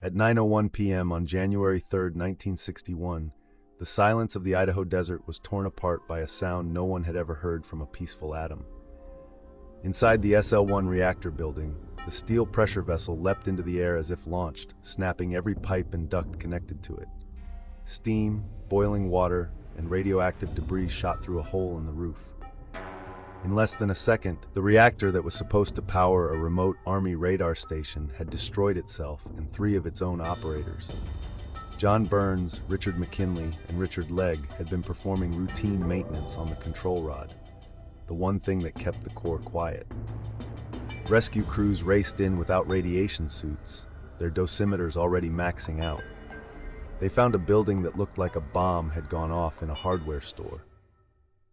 At 9:01 p.m. on January 3, 1961, the silence of the Idaho desert was torn apart by a sound no one had ever heard from a peaceful atom. Inside the SL-1 reactor building, the steel pressure vessel leapt into the air as if launched, snapping every pipe and duct connected to it. Steam, boiling water, and radioactive debris shot through a hole in the roof. In less than a second, the reactor that was supposed to power a remote Army radar station had destroyed itself and 3 of its own operators. John Burns, Richard McKinley, and Richard Legg had been performing routine maintenance on the control rod, the one thing that kept the core quiet. Rescue crews raced in without radiation suits, their dosimeters already maxing out. They found a building that looked like a bomb had gone off in a hardware store.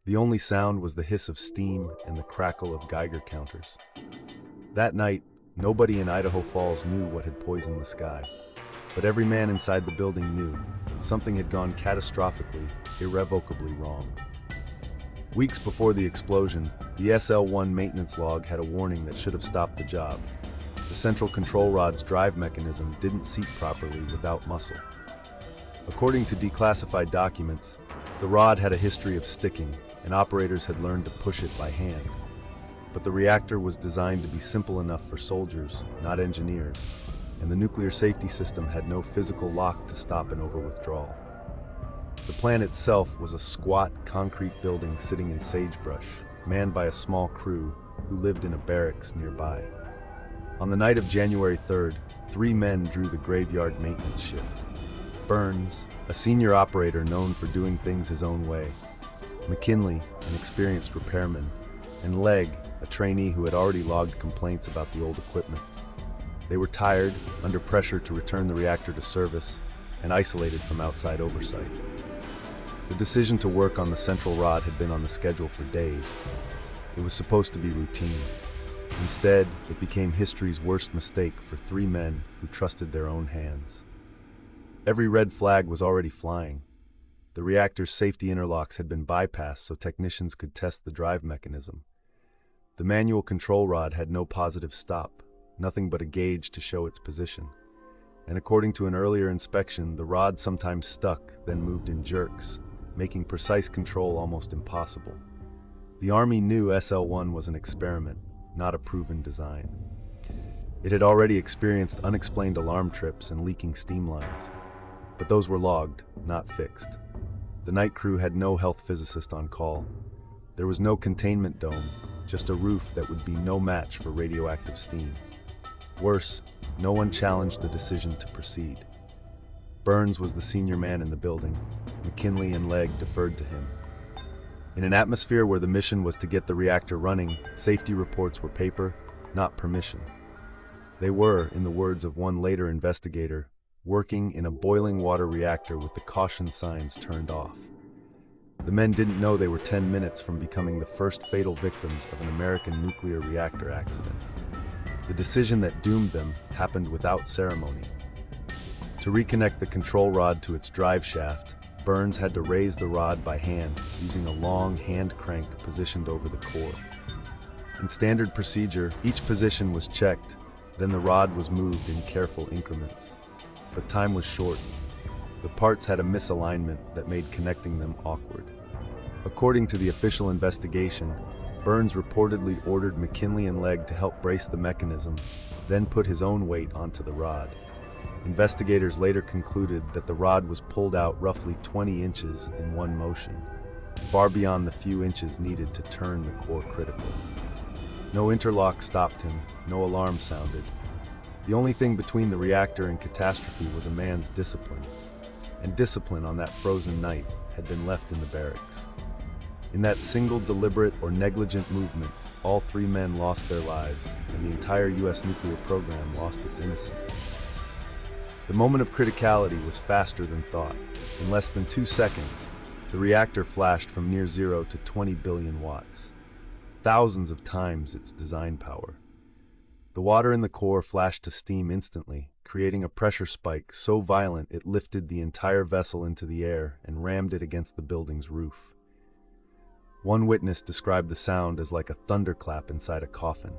The only sound was the hiss of steam and the crackle of Geiger counters. That night, nobody in Idaho Falls knew what had poisoned the sky. But every man inside the building knew something had gone catastrophically, irrevocably wrong. Weeks before the explosion, the SL-1 maintenance log had a warning that should have stopped the job. The central control rod's drive mechanism didn't seat properly without muscle. According to declassified documents, the rod had a history of sticking, and operators had learned to push it by hand. But the reactor was designed to be simple enough for soldiers, not engineers, and the nuclear safety system had no physical lock to stop an overwithdrawal. The plant itself was a squat, concrete building sitting in sagebrush, manned by a small crew who lived in a barracks nearby. On the night of January 3rd, 3 men drew the graveyard maintenance shift. Burns, a senior operator known for doing things his own way, McKinley, an experienced repairman, and Legg, a trainee who had already logged complaints about the old equipment. They were tired, under pressure to return the reactor to service, and isolated from outside oversight. The decision to work on the central rod had been on the schedule for days. It was supposed to be routine. Instead, it became history's worst mistake for 3 men who trusted their own hands. Every red flag was already flying. The reactor's safety interlocks had been bypassed so technicians could test the drive mechanism. The manual control rod had no positive stop, nothing but a gauge to show its position. And according to an earlier inspection, the rod sometimes stuck, then moved in jerks, making precise control almost impossible. The Army knew SL-1 was an experiment, not a proven design. It had already experienced unexplained alarm trips and leaking steam lines. But those were logged, not fixed. The night crew had no health physicist on call. There was no containment dome, just a roof that would be no match for radioactive steam. Worse, no one challenged the decision to proceed. Burns was the senior man in the building. McKinley and Legg deferred to him. In an atmosphere where the mission was to get the reactor running, safety reports were paper, not permission. They were, in the words of one later investigator, working in a boiling water reactor with the caution signs turned off. The men didn't know they were 10 minutes from becoming the first fatal victims of an American nuclear reactor accident. The decision that doomed them happened without ceremony. To reconnect the control rod to its drive shaft, Burns had to raise the rod by hand using a long hand crank positioned over the core. In standard procedure, each position was checked, then the rod was moved in careful increments. But time was short. The parts had a misalignment that made connecting them awkward. According to the official investigation, Burns reportedly ordered McKinley and Legg to help brace the mechanism, then put his own weight onto the rod. Investigators later concluded that the rod was pulled out roughly 20 inches in one motion, far beyond the few inches needed to turn the core critical. No interlock stopped him, no alarm sounded. The only thing between the reactor and catastrophe was a man's discipline, and discipline on that frozen night had been left in the barracks. In that single deliberate or negligent movement, all 3 men lost their lives, and the entire U.S. nuclear program lost its innocence. The moment of criticality was faster than thought. In less than 2 seconds, the reactor flashed from near zero to 20 billion watts, thousands of times its design power. The water in the core flashed to steam instantly, creating a pressure spike so violent it lifted the entire vessel into the air and rammed it against the building's roof. One witness described the sound as like a thunderclap inside a coffin.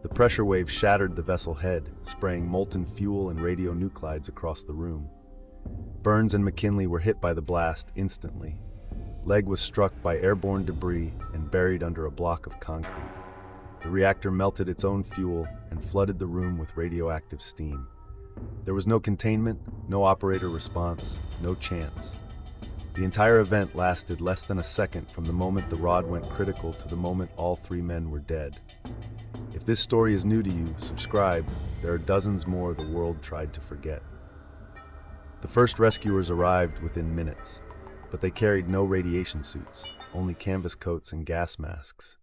The pressure wave shattered the vessel head, spraying molten fuel and radionuclides across the room. Burns and McKinley were hit by the blast instantly. Legg was struck by airborne debris and buried under a block of concrete. The reactor melted its own fuel and flooded the room with radioactive steam. There was no containment, no operator response, no chance. The entire event lasted less than a second from the moment the rod went critical to the moment all 3 men were dead. If this story is new to you, subscribe. There are dozens more the world tried to forget. The first rescuers arrived within minutes, but they carried no radiation suits, only canvas coats and gas masks.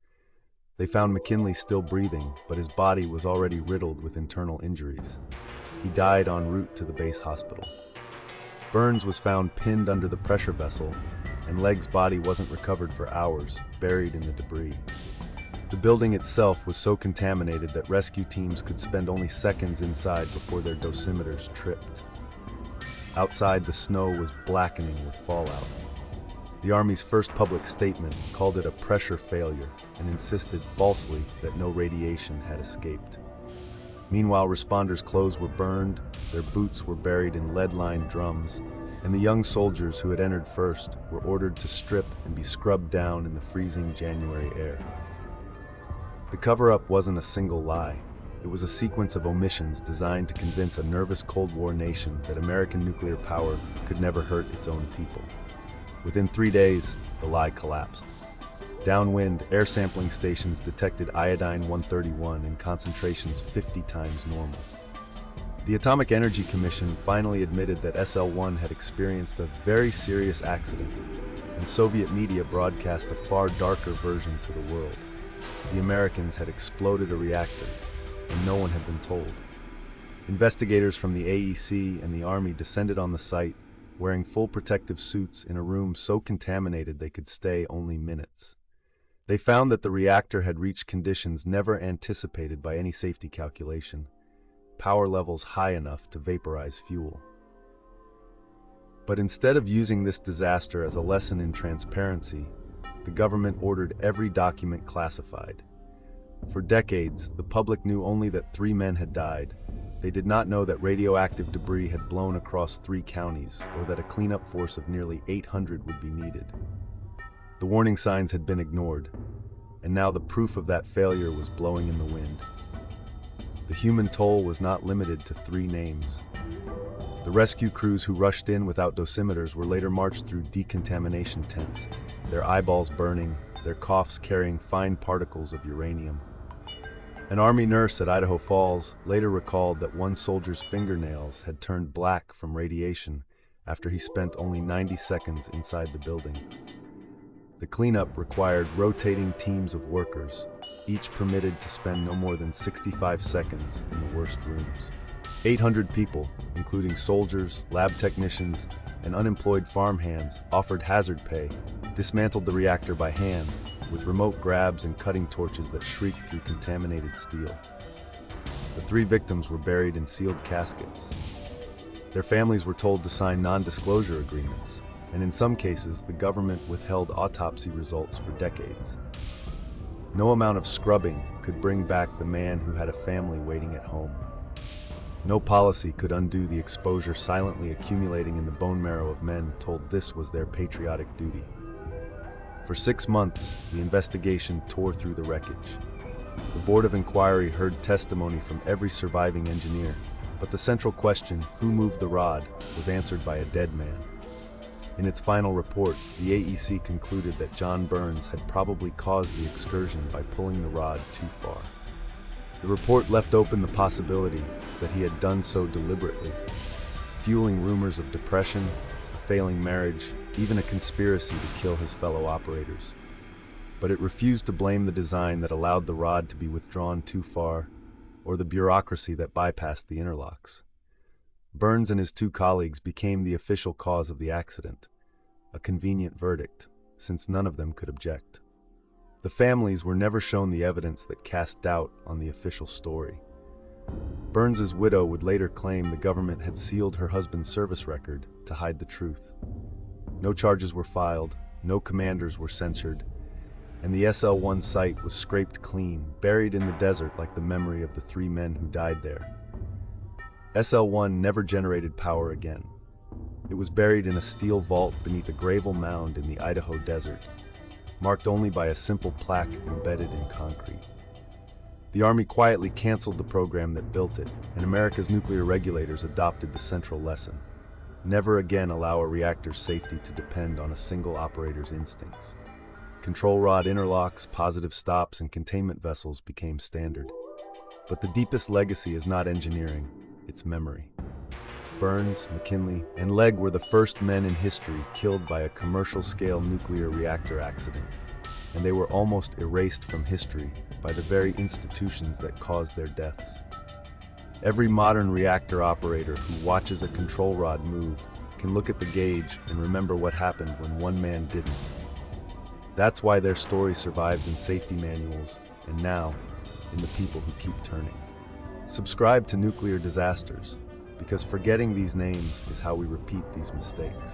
They found McKinley still breathing, but his body was already riddled with internal injuries. He died en route to the base hospital. Burns was found pinned under the pressure vessel, and Legg's body wasn't recovered for hours, buried in the debris. The building itself was so contaminated that rescue teams could spend only seconds inside before their dosimeters tripped. Outside, the snow was blackening with fallout. The Army's first public statement called it a pressure failure and insisted falsely that no radiation had escaped. Meanwhile, responders' clothes were burned, their boots were buried in lead-lined drums, and the young soldiers who had entered first were ordered to strip and be scrubbed down in the freezing January air. The cover-up wasn't a single lie. It was a sequence of omissions designed to convince a nervous Cold War nation that American nuclear power could never hurt its own people. Within 3 days, the lie collapsed. Downwind, air sampling stations detected iodine-131 in concentrations 50 times normal. The Atomic Energy Commission finally admitted that SL-1 had experienced a very serious accident, and Soviet media broadcast a far darker version to the world. The Americans had exploded a reactor, and no one had been told. Investigators from the AEC and the Army descended on the site, wearing full protective suits in a room so contaminated they could stay only minutes. They found that the reactor had reached conditions never anticipated by any safety calculation, power levels high enough to vaporize fuel. But instead of using this disaster as a lesson in transparency, the government ordered every document classified. For decades, the public knew only that 3 men had died. They did not know that radioactive debris had blown across 3 counties, or that a cleanup force of nearly 800 would be needed. The warning signs had been ignored, and now the proof of that failure was blowing in the wind. The human toll was not limited to 3 names. The rescue crews who rushed in without dosimeters were later marched through decontamination tents, their eyeballs burning, their coughs carrying fine particles of uranium. An Army nurse at Idaho Falls later recalled that one soldier's fingernails had turned black from radiation after he spent only 90 seconds inside the building. The cleanup required rotating teams of workers, each permitted to spend no more than 65 seconds in the worst rooms. 800 people, including soldiers, lab technicians, and unemployed farmhands, offered hazard pay, dismantled the reactor by hand, with remote grabs and cutting torches that shrieked through contaminated steel. The 3 victims were buried in sealed caskets. Their families were told to sign non-disclosure agreements, and in some cases, the government withheld autopsy results for decades. No amount of scrubbing could bring back the man who had a family waiting at home. No policy could undo the exposure silently accumulating in the bone marrow of men told this was their patriotic duty. For 6 months, the investigation tore through the wreckage. The Board of Inquiry heard testimony from every surviving engineer, but the central question, who moved the rod, was answered by a dead man. In its final report, the AEC concluded that John Burns had probably caused the excursion by pulling the rod too far. The report left open the possibility that he had done so deliberately, fueling rumors of depression, a failing marriage, even a conspiracy to kill his fellow operators. But it refused to blame the design that allowed the rod to be withdrawn too far, or the bureaucracy that bypassed the interlocks. Burns and his 2 colleagues became the official cause of the accident, a convenient verdict, since none of them could object. The families were never shown the evidence that cast doubt on the official story. Burns's widow would later claim the government had sealed her husband's service record to hide the truth. No charges were filed, no commanders were censured, and the SL-1 site was scraped clean, buried in the desert like the memory of the 3 men who died there. SL-1 never generated power again. It was buried in a steel vault beneath a gravel mound in the Idaho desert, marked only by a simple plaque embedded in concrete. The Army quietly canceled the program that built it, and America's nuclear regulators adopted the central lesson: never again allow a reactor's safety to depend on a single operator's instincts. Control rod interlocks, positive stops, and containment vessels became standard. But the deepest legacy is not engineering, it's memory. Burns, McKinley, and Legg were the first men in history killed by a commercial-scale nuclear reactor accident, and they were almost erased from history by the very institutions that caused their deaths. Every modern reactor operator who watches a control rod move can look at the gauge and remember what happened when one man didn't. That's why their story survives in safety manuals, and now, in the people who keep turning. Subscribe to Nuclear Disasters, because forgetting these names is how we repeat these mistakes.